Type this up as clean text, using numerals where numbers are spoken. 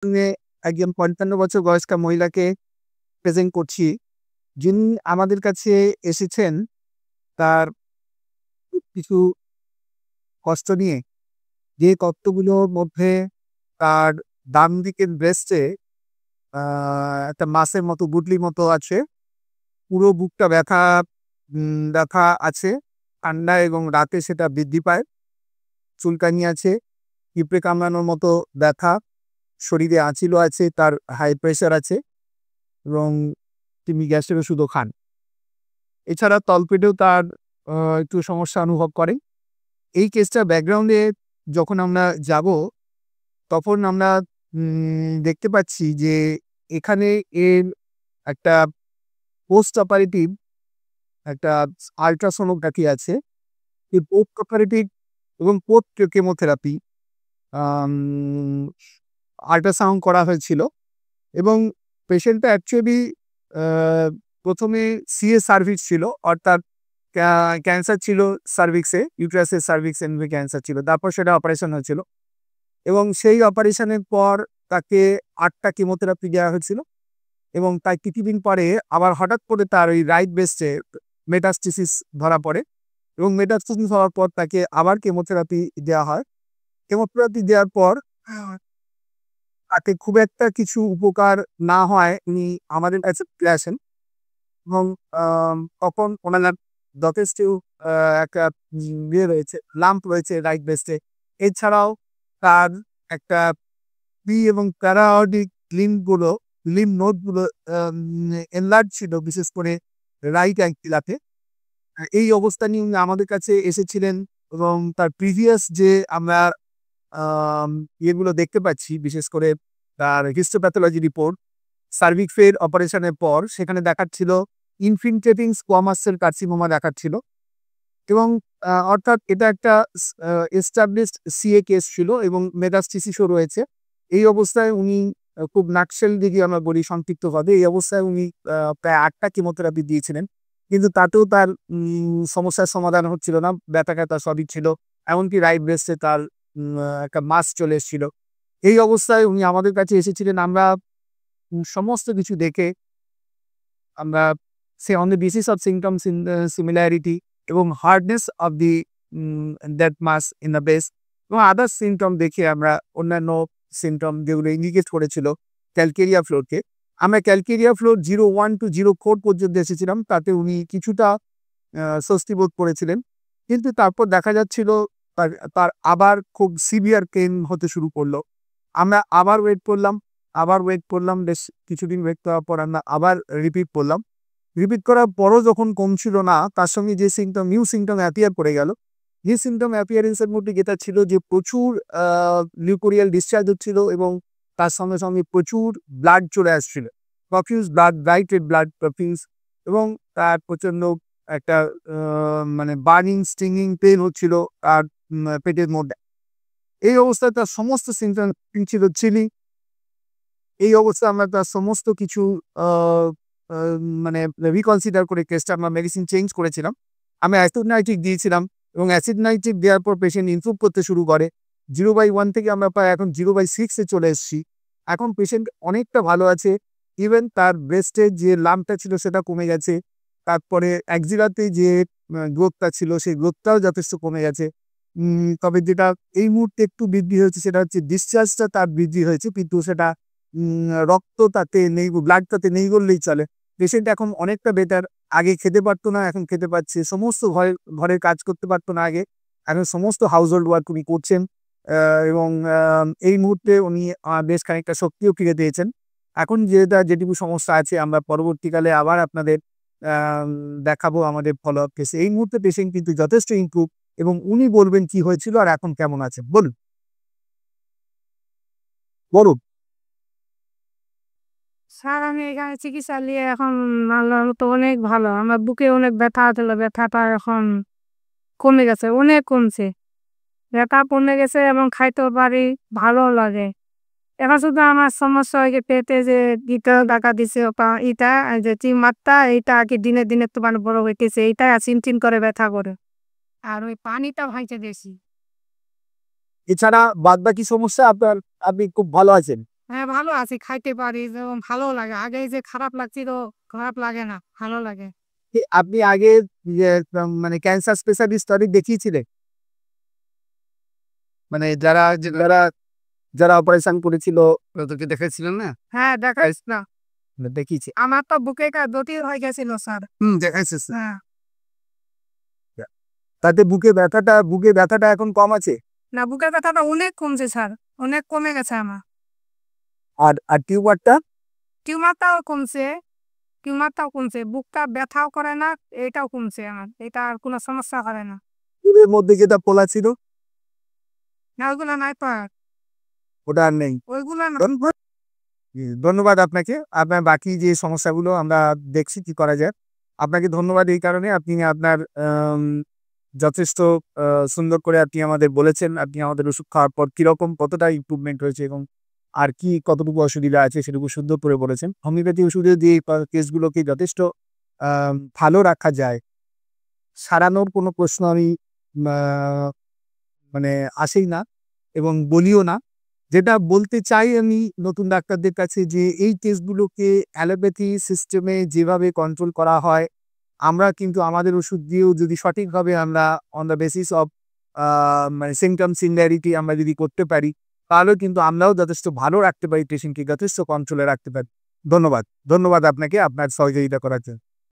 সঙ্গে একজন ৫৫ বছর বয়স্কা মহিলাকে প্রেজেন্ট করছি। যিনি আমাদের কাছে এসেছেন তার কিছু কষ্ট নিয়ে। যে কষ্টগুলোর মধ্যে তার ডান দিকের ব্রেস্টে আ একটা মাসের মতো গুটলির মতো আছে। পুরো বুকটা ব্যথা আছে। ঠান্ডা এবং রাতে সেটা বৃদ্ধি পায়। চুলকানি আছে, পিঁপড়ে কামড়ানোর মতো ব্যথা, শরীরে আঁচিলও আছে, তার হাই প্রেশার আছে এবং তিনি গ্যাসের ওষুধও খান। এছাড়া তলপেটেও তার একটু সমস্যা অনুভব করেন। এই কেসটার ব্যাকগ্রাউন্ডে যখন আমরা যাব, তখন আমরা দেখতে পাচ্ছি যে এখানে এর একটা পোস্ট অপারেটিভ একটা আল্ট্রাসোনোগ্রাফি আছে। এই পোস্ট অপারেটিভ এবং পোস্ট কেমোথেরাপি আম আল্ট্রাসাউন্ড করা হয়েছিল এবং পেশেন্টটা অ্যাকচুয়ালি আ ১ম এ সিএ সার্ভিক্স ছিল, অর্থাৎ ক্যান্সার ছিল সার্ভিক্সে, ইউটেরাসের সার্ভিক্স এন্ড ক্যান্সার ছিল। তারপর সেটা অপারেশন হয়েছিল এবং সেই অপারেশনের পর তাকে ৮ টা কেমোথেরাপি দেওয়া হয়েছিল এবং তার কিছুদিন পরে আবার হঠাৎ করে তার ওই রাইট ব্রেস্টে মেটাস্টেসিস ধরা পড়ে এবং মেটাস্টেসিস হওয়ার পর তাকে আবার কেমোথেরাপি দেওয়া হয়। কেমোথেরাপি দেওয়ার পর তাকে খুব একটা কিছু উপকার না হওয়ায় উনি আমাদের কাছে ফিরে আসেন এবং তখন ওনার যথেষ্ট আ একটা রয়েছে, লাম্প রয়েছে রাইট ব্রেস্টে। এছাড়াও তার একটা এবং প্যারাঅর্ডিক লিম্ব নোডগুলো এনলার্জ ছিল, বিশেষ করে রাইট অ্যাঙ্কিলাতে। এই অবস্থা নিয়ে উনি আমাদের কাছে এসেছিলেন এবং তার প্রিভিয়াস যে আমরা আম ইয়েগুলো দেখতে পাচ্ছি, বিশেষ করে তার হিস্টোপ্যাথোলজি রিপোর্ট, সার্ভিক্সের অপারেশনের পর সেখানে দেখাচ্ছিল ইনফিল্ট্রেটিং স্কোয়ামাস সেল কার্সিনোমা দেখাচ্ছিল এবং অর্থাৎ এটা একটা এস্টাবলিশড সিএ কেস ছিল এবং মেটাস্টেসিসও রয়েছে। এই অবস্থায় উনি খুব নাকশেল যদি আমরা বলি সংক্ষিপ্তভাবে, এই অবস্থায় উনি প্রায় ৮ টা কেমোথেরাপি দিয়েছিলেন। কিন্তু তাতেও তার সমস্যার সমাধান হচ্ছিল না। ব্যথা-ট্যাথা সবই ছিল। এমনকি রাইট ব্রেস্টে তার একটা মাস চলে এসেছিল। এই অবস্থায় উনি আমাদের কাছে এসেছিলেন। আমরা সমস্ত কিছু দেখে আমরা on the basis of symptoms in the similarity এবং hardness of the that mass in the base এবং আদার্স সিম্পটম দেখে আমরা অন্যান্য সিম্পটম যেগুলো ইন্ডিকেট করেছিল ক্যালকেরিয়া ফ্লোরকে, আমরা ক্যালকেরিয়া ফ্লোর 01 to 04 পর্যন্ত এসেছিলাম। তাতে উনি কিছুটা স্বস্তি বোধ করেছিলেন। কিন্তু তারপর দেখা যাচ্ছিল তার তার আবার খুব সিভিয়ার পেইন হতে শুরু করলো। আমরা আবার ওয়েট করলাম, বেশ কিছুদিন ওয়েট করার পর আমরা আবার রিপিট করলাম। রিপিট করার পরও যখন কমছিল না, তার সঙ্গে যে নিউ সিম্পটম অ্যাপিয়ার করে গেল। যে সিম্পটম অ্যাপিয়ারেন্স এর মধ্যে যেটা ছিল যে প্রচুর লিউকোরিয়াল ডিসচার্জ হচ্ছিল এবং তার সঙ্গে প্রচুর ব্লাড চলে আসছিল। Profuse blood, bright red blood profuse এবং তার প্রচন্ড একটা মানে বার্নিং, স্টিংিং পেইন হচ্ছিল তার পেটের মধ্যে। এই অবস্থায় তার সমস্ত সিম্পটম ছিল চিলি। এই অবস্থায় আমরা তার সমস্ত কিছু আ আ মানে রিকনসিডার করে কেসটা আমরা মেডিসিন চেঞ্জ করেছিলাম। আমি অ্যাসিড নাইট্রিক দিয়েছিলাম এবং অ্যাসিড নাইট্রিক দেওয়ার পর পেশেন্ট ইমপ্রুভ করতে শুরু করে। 0/1 থেকে আমরা প্রায় এখন 0/6 এ চলে এসেছি। এখন পেশেন্ট অনেকটা ভালো আছে। ইভেন তার ব্রেস্টের যে লাম্পটা ছিল সেটা কমে গেছে। তারপরে অ্যাক্সিলাতে যে গ্রোথটা ছিল সেই গ্রোথটাও যথেষ্ট কমে গেছে। তবে যেটা এই মুহূর্তে একটু বৃদ্ধি হয়েছে সেটা হচ্ছে ডিসচার্জটা তার বৃদ্ধি হয়েছে, কিন্তু সেটা রক্ত তাতে নেই, ব্লাড তাতে নেই বললেই চলে। পেশেন্ট এখন অনেকটা বেটার। আগে খেতে পারত না, এখন খেতে পারছে। সমস্ত ঘরের কাজ করতে পারত না আগে। এখন সমস্ত হাউসহোল্ড ওয়ার্ক উনি করছেন। এবং এই মুহূর্তে উনি বেশ খানিকটা শক্তিও ফিরে পেয়েছেন। এখন যেটুকু সমস্যা আছে আমরা পরবর্তীকালে আবার আপনাদের আম দেখাবো আমাদের ফলো-আপ কেসে। এই মুহূর্তে পেশেন্ট কিন্তু যথেষ্ট ইমপ্রুভ এবং উনি বলবেন কি হয়েছিল আর এখন কেমন আছেন। বলুন, বলুন। স্যার আমি এখানে চিকিৎসা নিয়ে এখন আল্লাহর মতো অনেক ভালো। আমার বুকে অনেক ব্যথা ছিল, ব্যথাটা এখন কমে গেছে, অনেক কমছে। ব্যথা কমে গেছে এবং খাইতেও পারি, ভালো লাগে। এখন শুধু আমার সমস্যা হয় যে পেটে যে ইটা ডাকা দিছে ইটা যে টিউমারটা এইটা আরকি দিনে, দিনে একটু মানে বড় হইতেছে। এইটা চিনচিন করে ব্যথা করে। আর ওই পানিটা ভাইতে বেশি। এছাড়া বাদবাকি সমস্যা আপনি খুব ভালো আছেন। হ্যাঁ, ভালো আছি, খাইতে পারি এবং ভালো লাগে। আগে যে খারাপ লাগছিল, খারাপ লাগে না, ভালো লাগে। আপনি আগে যে মানে ক্যান্সার স্পেশালিস্ট অনেক দেখিয়েছিলেন? মানে যারা অপারেশন করেছিল ওদেরকে দেখাইছিলেন না? হ্যাঁ, দেখাইছিলাম। দেখিয়েছি। আমার তো বুকে জটিল হয়ে গেছিল স্যার। দেখাইছিস। হ্যাঁ। তাতে বুকে ব্যথাটা এখন কম আছে? না, বুকের ব্যথাটা অনেক কমছে স্যার। অনেক কমে গেছে আমার। আর টিউমারটা? টিউমারটাও কমছে। টিউমারটাও কমছে। বুকটা ব্যথাও করে না, এটাও কমছে আমার। এটা আর কোনো সমস্যা করে না। বুকের মধ্যে যেটা ফোলা ছিল না, ওইগুলো নাই তো আর। ওটা আর নেই। ওইগুলো না। ধন্যবাদ আপনাকে। আপনার বাকি যে সমস্যাগুলো আমরা দেখছি কি করা যায়। আপনাকে ধন্যবাদ এই কারণে আপনি আপনার যথেষ্ট আ সুন্দর করে আপনি আমাদের বলেছেন। আপনি আমাদের ওষুধ খাওয়ার পর কিরকম কতটা ইমপ্রুভমেন্ট হয়েছে এবং আর কি কতটুকু অসুবিধা আছে সেটুকু সুন্দর করে বলেছেন। হোমিওপ্যাথি ওষুধে দিয়ে কেসগুলোকে যথেষ্ট ভালো রাখা যায়। সারানোর কোনো প্রশ্ন আমি মা মানে আসেই না এবং বলিও না। যেটা বলতে চাই আমি নতুন ডাক্তারদের কাছে যে এই টেস্টগুলোকে অ্যালোপ্যাথি সিস্টেমে যেভাবে কন্ট্রোল করা হয়, আমরা কিন্তু আমাদের ওষুধ দিয়েও যদি সঠিকভাবে আমরা অন দ্য বেসিস অফ মানে সিম্পটম সিমিলারিটি আমরা যদি করতে পারি, তাহলেও কিন্তু আমরাও যথেষ্ট ভালো রাখতে পারি পেশেন্টকে যথেষ্ট কন্ট্রোলে রাখতে পারি। ধন্যবাদ। ধন্যবাদ আপনাকে আপনার সহযোগিতা করার জন্য।